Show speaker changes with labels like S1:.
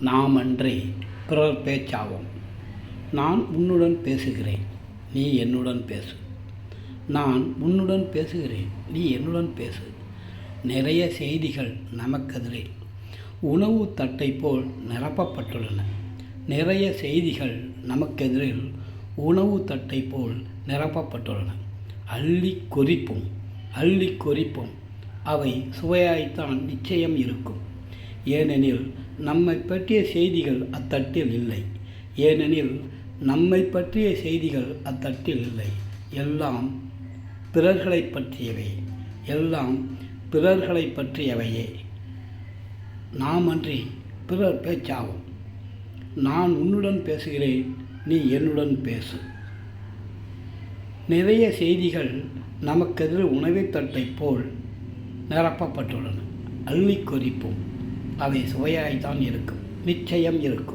S1: நாம் அன்றே பிறர் பேச்சாவோம். நான் உன்னுடன் பேசுகிறேன், நீ என்னுடன் பேசு. நான் உன்னுடன் பேசுகிறேன், நீ என்னுடன் பேசு. நிறைய செய்திகள் நமக்கெதிரில் உணவு தட்டை போல் நிரப்பப்பட்டுள்ளன. நிறைய செய்திகள் நமக்கெதிரில் உணவு தட்டை போல் நிரப்பப்பட்டுள்ளன. அள்ளி கொறிப்போம், அள்ளி கொறிப்போம். அவை சுவையாய்த்தான் நிச்சயம் இருக்கும். ஏனெனில் நம்மை பற்றிய செய்திகள் அத்தட்டில் இல்லை. ஏனெனில் நம்மை பற்றிய செய்திகள் அத்தட்டில் இல்லை. எல்லாம் பிறர்களை பற்றியவை, எல்லாம் பிறர்களை பற்றியவையே. நாம் அன்றி பிறர் பேச்சாவோம். நான் உன்னுடன் பேசுகிறேன், நீ என்னுடன் பேசு. நிறைய செய்திகள் நமக்கெதிர் உணவுத் தட்டை போல் நிரப்பப்பட்டுள்ளன. அள்ளி கொறிப்போம். அவை சுவையாய்த்தான் இருக்கும், நிச்சயம் இருக்கும்.